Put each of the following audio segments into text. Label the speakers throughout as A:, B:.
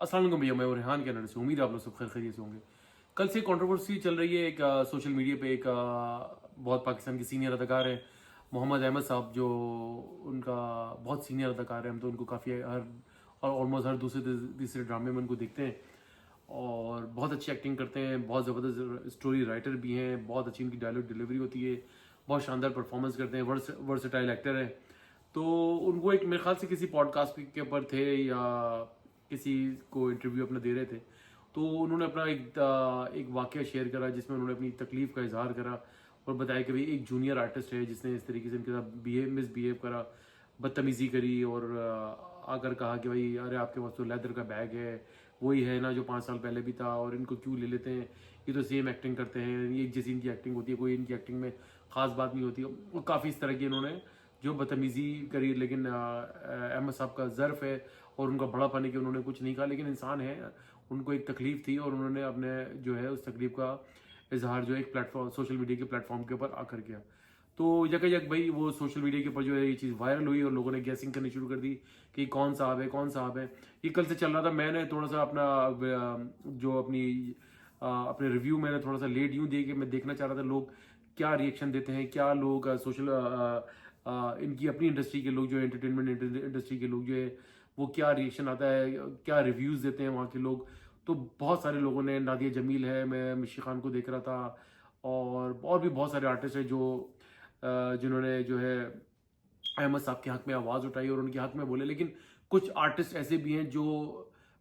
A: अस्सलाम वालेकुम भैया, मैं रेहान कनाडा से। उम्मीद है आप लोग सब खैर खैरियत से होंगे। कल से कंट्रोवर्सी चल रही है एक सोशल मीडिया पे। एक बहुत पाकिस्तान के सीनियर अदाकार है मोहम्मद अहमद साहब, जो उनका बहुत सीनियर अदाकार है। हम तो उनको काफ़ी हर और ऑलमोस्ट हर दूसरे तीसरे ड्रामे में उनको देखते हैं और बहुत अच्छी एक्टिंग करते हैं, बहुत ज़बरदस्त स्टोरी राइटर भी हैं, बहुत अच्छी उनकी डायलॉग डिलीवरी होती है, बहुत शानदार परफॉर्मेंस करते हैं, वर्सटाइल एक्टर है। तो उनको एक मेरे ख्याल से किसी पॉडकास्ट के ऊपर थे या किसी को इंटरव्यू अपना दे रहे थे, तो उन्होंने अपना एक वाक़या शेयर करा जिसमें उन्होंने अपनी तकलीफ़ का इजहार करा और बताया कि भाई एक जूनियर आर्टिस्ट है जिसने इस तरीके से इनके साथ मिसबिहेव करा, बदतमीज़ी करी और आकर कहा कि भाई अरे आपके पास तो लेदर का बैग है, वही है ना जो 5 साल पहले भी था, और इनको क्यों ले लेते हैं, ये तो सेम एक्टिंग करते हैं, एक जैसी इनकी एक्टिंग होती है, कोई इनकी एक्टिंग में ख़ास बात नहीं होती। वो काफ़ी इस तरह की इन्होंने जो बदतमीज़ी करी, लेकिन अहमद साहब का ज़र्फ़ है और उनका बड़ापन है कि उन्होंने कुछ नहीं कहा, लेकिन इंसान है, उनको एक तकलीफ़ थी और उन्होंने अपने जो है उस तकलीफ़ का इजहार जो है एक प्लेटफॉर्म सोशल मीडिया के प्लेटफॉर्म के ऊपर आकर किया। तो यकायक भाई वो सोशल मीडिया के ऊपर जो है ये चीज़ वायरल हुई और लोगों ने गैसिंग करनी शुरू कर दी कि कौन साहब है, कौन साहब है। ये कल से चल रहा था। मैंने थोड़ा सा अपना जो अपने रिव्यू मैंने थोड़ा सा लेट यूँ दिए कि मैं देखना चाह रहा था लोग क्या रिएक्शन देते हैं, क्या लोग इनकी अपनी इंडस्ट्री के लोग जो है, एंटरटेनमेंट इंडस्ट्री के लोग जो है, वो क्या रिएक्शन आता है, क्या रिव्यूज़ देते हैं वहाँ के लोग। तो बहुत सारे लोगों ने, नादिया जमील है, मैं मिशी खान को देख रहा था और भी बहुत सारे आर्टिस्ट हैं जो जिन्होंने जो है अहमद साहब के हक में आवाज़ उठाई और उनके हक में बोले। लेकिन कुछ आर्टिस्ट ऐसे भी हैं जो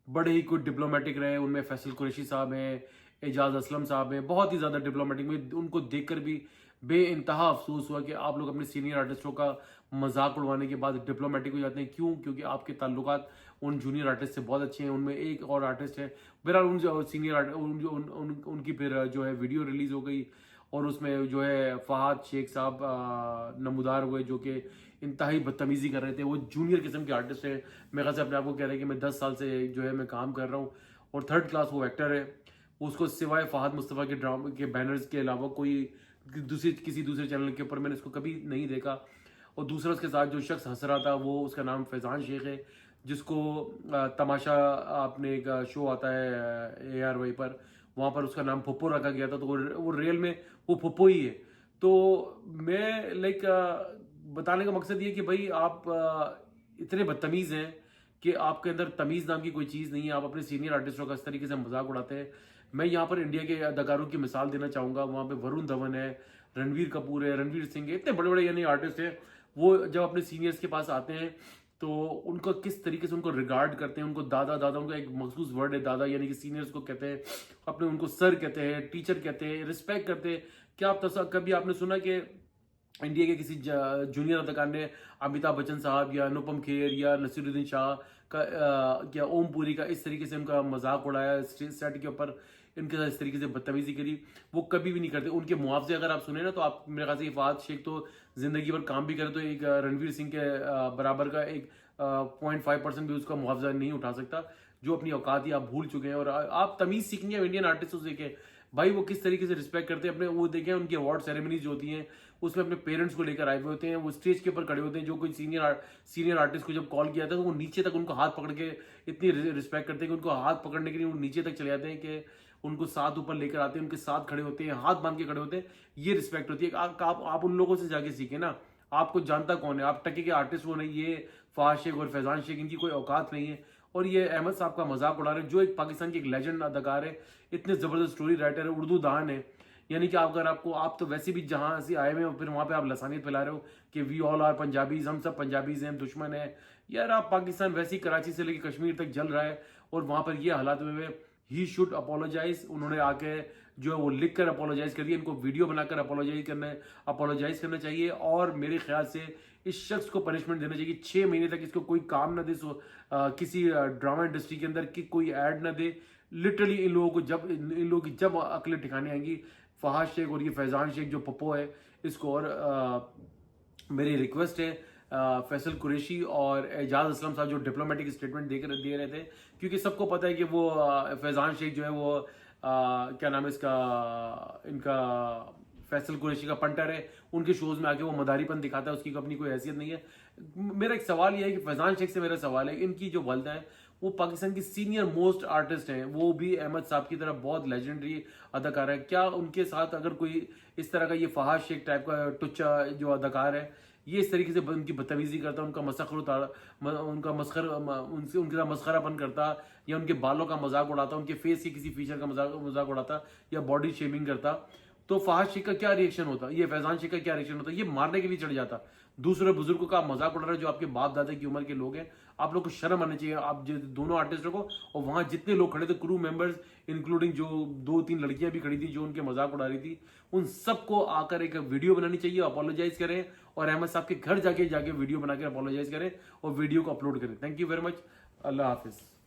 A: बड़े ही कुछ डिप्लोमेटिक रहे। उनमें फैसल कुरैशी साहब हैं, एजाज असलम साहब हैं, बहुत ही ज़्यादा डिप्लोमेटिक में। उनको देखकर भी बेइंतहा अफसोस हुआ कि आप लोग अपने सीनियर आर्टिस्टों का मजाक उड़वाने के बाद डिप्लोमेटिक हो जाते हैं। क्यों? क्योंकि आपके ताल्लुकात उन जूनियर आर्टिस्ट से बहुत अच्छे हैं। उनमें एक और आर्टिस्ट है, बहरहाल उन जो सीनियर उनकी फिर जो है वीडियो रिलीज हो गई और उसमें जो है फहाद शेख साहब नमूदार हुए जो कि इंतहाई बदतमीज़ी कर रहे थे। वो जूनियर किस्म के आर्टिस्ट है। मेरे ख्याल से अपने आप को कह रहे हैं कि मैं 10 साल से जो है मैं काम कर रहा हूँ और थर्ड क्लास वो एक्टर है। उसको सिवाय फहद मुस्तफ़ा के ड्रामा के बैनर्स के अलावा कोई किसी दूसरे चैनल के ऊपर मैंने इसको कभी नहीं देखा। और दूसरा उसके साथ जो शख्स हंस रहा था वो, उसका नाम फैज़ान शेख है, जिसको तमाशा आपने एक शो आता है ARY पर, वहाँ पर उसका नाम फुप्पो रखा गया था। तो वो रियल में वो फुप्पो ही है। तो मैं लाइक बताने का मकसद ये कि भाई आप इतने बदतमीज़ हैं कि आपके अंदर तमीज़ नाम की कोई चीज़ नहीं है। आप अपने सीनियर आर्टिस्टों का इस तरीके से मजाक उड़ाते हैं। मैं यहाँ पर इंडिया के अदाकारों की मिसाल देना चाहूँगा। वहाँ पे वरुण धवन है, रणवीर कपूर है, रणवीर सिंह है, इतने बड़े बड़े यानी आर्टिस्ट हैं। वो जब अपने सीनियर्स के पास आते हैं तो उनको किस तरीके से उनको रिगार्ड करते हैं, उनको दादा दादा, उनका एक मखसूस वर्ड है दादा, यानी कि सीनियर्स को कहते हैं, अपने उनको सर कहते हैं, टीचर कहते हैं, रिस्पेक्ट करते हैं। क्या आप कभी आपने सुना कि इंडिया के किसी जूनियर अदाकार ने अमिताभ बच्चन साहब या अनुपम खेर या नसीरुद्दीन शाह का या ओम पुरी का इस तरीके से उनका मजाक उड़ाया सेट के ऊपर, इनके साथ इस तरीके से बदतमीजी करी? वो कभी भी नहीं करते। उनके मुआवजे अगर आप सुने ना, तो आप मेरे ख्याल से फहद शेख तो जिंदगी भर काम भी करे तो एक रणवीर सिंह के बराबर का एक 0.5% भी उसका मुआवजा नहीं उठा सकता। जो अपनी औकात ही आप भूल चुके हैं। और आप तमीज सीखेंगे इंडियन आर्टिस्टों से देखें भाई वो किस तरीके से रिस्पेक्ट करते हैं अपने। वो देखें उनकी अवार्ड सेरेमनीज जो होती हैं उसमें अपने पेरेंट्स को लेकर आए हुए होते हैं, वो स्टेज के ऊपर खड़े होते हैं। जो कोई सीनियर आर्टिस्ट को जब कॉल किया था तो वो नीचे तक उनको हाथ पकड़ के इतनी रिस्पेक्ट करते हैं कि उनको हाथ पकड़ने के लिए वो नीचे तक चले जाते हैं, कि उनको साथ ऊपर लेकर आते हैं, उनके साथ खड़े होते हैं, हाथ बांध के खड़े होते हैं। ये रिस्पेक्ट होती है। आप उन लोगों से जाके सीखे ना। आपको जानता कौन है? आप टके के आर्टिस्ट हो नहीं। ये फहद शेख और फैजान शेख, इनकी कोई औकात नहीं है। और ये अहमद साहब का मजाक उड़ा रहे हैं, जो एक पाकिस्तान के एक लेजेंड अदाकार है, इतने जबरदस्त स्टोरी राइटर है, उर्दू दान है। यानी कि अगर आप तो वैसे भी जहां से आए हुए हो, फिर वहां पे आप लसानियत फैला रहे हो कि वी ऑल आर पंजाबीज, हम सब पंजाबीज हैं, दुश्मन है। यार आप पाकिस्तान वैसे ही कराची से लेकर कश्मीर तक जल रहा है और वहां पर ये हालात में ही शुड अपोलोजाइज। उन्होंने आके जो है वो लिख कर अपोलोजाइज कर दिया। इनको वीडियो बनाकर अपोलोजाइज करना चाहिए। और मेरे ख्याल से इस शख्स को पनिशमेंट देना चाहिए। 6 महीने तक इसको कोई काम ना दे, किसी ड्रामा इंडस्ट्री के अंदर की कोई ऐड ना दे। लिटरली इन लोगों की जब अकलें ठिकाने आएंगी, फहद शेख और ये फैजान शेख जो पप्पो है इसको। और मेरी रिक्वेस्ट है फैसल कुरैशी और एजाज असलम साहब जो डिप्लोमेटिक स्टेटमेंट दे रहे थे, क्योंकि सबको पता है कि वो फैजान शेख जो है वो क्या नाम है इसका, इनका फैसल कुरैशी का पंटर है। उनके शोज में आके वो मदारीपन दिखाता है, उसकी अपनी कोई हैसियत नहीं है। मेरा एक सवाल यह है कि फैजान शेख से मेरा सवाल है, इनकी जो वालिदा है वो पाकिस्तान की सीनियर मोस्ट आर्टिस्ट हैं, वो भी अहमद साहब की तरह बहुत लेजेंडरी अदाकार है। क्या उनके साथ अगर कोई इस तरह का ये फहाद शेख टाइप का टुच्चा जो अदाकार है, ये इस तरीके से उनकी बदतमीजी करता, उनका उनका मस्खर उनसे उनके साथ मस्खरापन करता, या उनके बालों का मजाक उड़ाता, उनके फेस के किसी फीचर का मजाक उड़ाता, या बॉडी शेमिंग करता, तो फहाद शेख का क्या रिएक्शन होता, ये फैजान शेख का क्या रिएक्शन होता? ये मारने के लिए चढ़ जाता। दूसरे बुजुर्गों का मजाक उड़ा रहे जो आपके बाप दादा की उम्र के लोग हैं। आप लोग को शर्म आनी चाहिए, आप दोनों आर्टिस्टों को। और वहां जितने लोग खड़े थे, क्रू मेंबर्स इंक्लूडिंग जो 2-3 लड़कियां भी खड़ी थी जो उनके मजाक उड़ा रही थी, उन सबको आकर एक वीडियो बनानी चाहिए, अपोलोजाइज करें, और अहमद साहब के घर जाके वीडियो बना के अपोलोजाइज करें और वीडियो को अपलोड करें। Thank you very much. Allah Hafiz.